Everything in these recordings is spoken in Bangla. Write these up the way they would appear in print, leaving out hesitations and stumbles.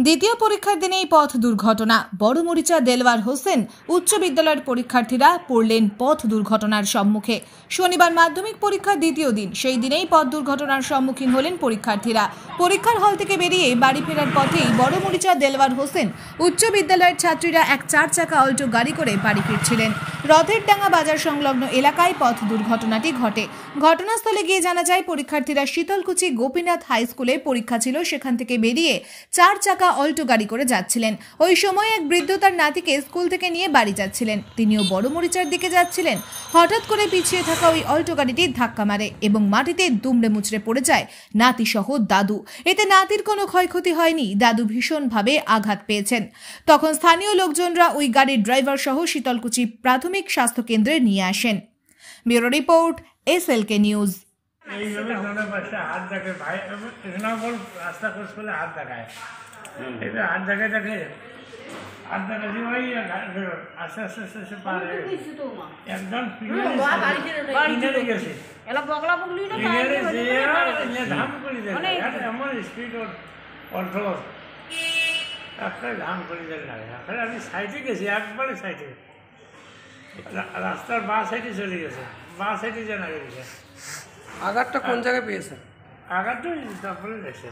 দ্বিতীয় পরীক্ষার দিনেই পথ দুর্ঘটনা। বড়মরিচা দেলওয়ার হোসেন উচ্চ বিদ্যালয়ের পরীক্ষার্থীরা পড়লেন পথ দুর্ঘটনার সম্মুখে। শনিবার মাধ্যমিক পরীক্ষার দ্বিতীয় দিন, সেই দিনেই পথ দুর্ঘটনার সম্মুখীন হলেন পরীক্ষার্থীরা। পরীক্ষার হল থেকে বেরিয়ে বাড়ি ফেরার পথেই বড়মরিচা দেলওয়ার হোসেন উচ্চ বিদ্যালয়ের ছাত্রীরা এক 4 চাকা অল্টো গাড়ি করে বাড়ি ফিরছিলেন। রথেরডাঙ্গা বাজার সংলগ্ন এলাকায় পথ দুর্ঘটনাটি ঘটে। ঘটনাস্থলে গিয়ে জানা যায়, পরীক্ষার্থীরা শীতলকুচি গোপীনাথ হাই স্কুলে পরীক্ষা ছিল, সেখান থেকে বেরিয়ে 4 চাকা অল্টো গাড়ি করে যাচ্ছিলেন। ওই সময় এক বৃদ্ধ তার নাতিকে স্কুল থেকে নিয়ে বাড়ি যাচ্ছিলেন। তিনিও বড়মরিচার দিকে যাচ্ছিলেন। হঠাৎ করে পিছিয়ে থাকা ওই অল্টো গাড়িটি ধাক্কা মারে এবং মাটিতে দুমড়ে মুচড়ে পড়ে যায় নাতি সহ দাদু। এতে নাতির কোনো ক্ষয়ক্ষতি হয়নি, দাদু ভীষণভাবে আঘাত পেয়েছেন। তখন স্থানীয় লোকজনরা ওই গাড়ির ড্রাইভার সহ শীতলকুচি প্রাথমিক স্বাস্থ্য কেন্দ্রে নিয়ে আসেন। Bureau report, SLK news. হাত দেখায় দেখে হাত দেখাচ্ছি ভাই আস্তে আস্তে আস্তে আস্তে পারে একদম কিনারে গেছে ধাম করে দেয় এমন স্পিড অল্প একটা ধাম করে দেয় লাগে। আসলে আমি সাইডে গেছি, একবারে সাইডে, রাস্তার বাঁ সাইডে চলে গেছে, বাঁ সাইডে জানা গেছে। আঘাতটা কোন জায়গায় পেয়েছে? আঘাতটা তারপরে গেছে।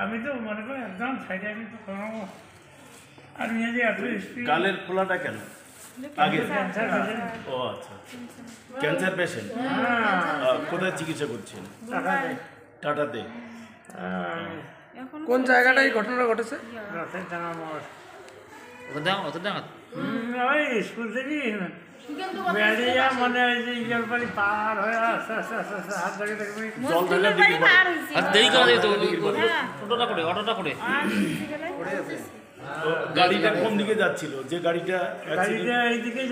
আমি তো মনে করি একদম সাইডে, আমি তো কোনো আর নিয়ে যে এত স্পিড। গালের ফোলাটা কেন? আগে ক্যান্সার পেশেন্ট। ও আচ্ছা, ক্যান্সার পেশেন্ট। কোথায় চিকিৎসা করছেন? টাটাতে। কোন জায়গাটায় ঘটনাটা ঘটেছে? রথেরডাঙ্গা মোড়। ওই স্কুল থেকে বেরিয়ে মনে হয় যে ইজলপাড়ি পার হয়ে আস্তে আস্তে আস্তে আস্তে হাত ধরে দেখবি জল ঢালার দিকে গাড়িটা কোন দিকে যাচ্ছিল? যে গাড়িটা এইদিকে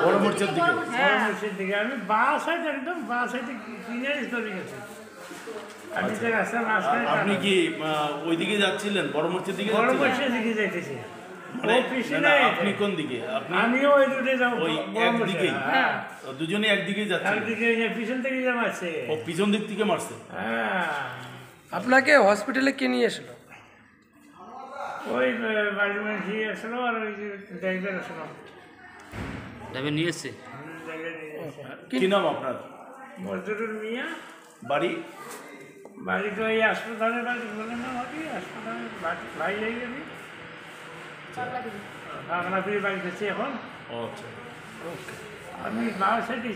বড়মরিচার দিকে। বড়মরিচার দিকে আমি বাঁ সাইড, একদম বাঁ সাইডে কিনারে চলে গেছি। আমি যে রাস্তা মাঝখানে। আপনি কি ওইদিকে যাচ্ছিলেন? বড়মরিচার দিকে? বড়মরিচার দিকে যাইতেছি। আপনি কোন দিকে? আমিও ওই রুটে যাবো, ওই একদিকেই? দুজনে একদিকেই যাচ্ছে? একদিকে পিছন থেকে মারছে। ও পিছন দিক থেকে মারছে? হ্যাঁ। আপনাকে হসপিটালে কে নিয়ে এসেছিল? ওই বাড়ির মানুষ আসলো আর ওই যে ড্রাইভার আসলো। ড্রাইভার নিয়ে এসছে? কি নাম আপনার? মজদুরুল মিয়া। বাড়ি? বাড়ি তো এই হাসপাতালের বাড়ি বলে না, ভাবি হাসপাতালের ভাই যাই যাবি বাংলা ফিরে বাড়ি যাচ্ছি এখন। ও আচ্ছা, আমি বাবা সাইডে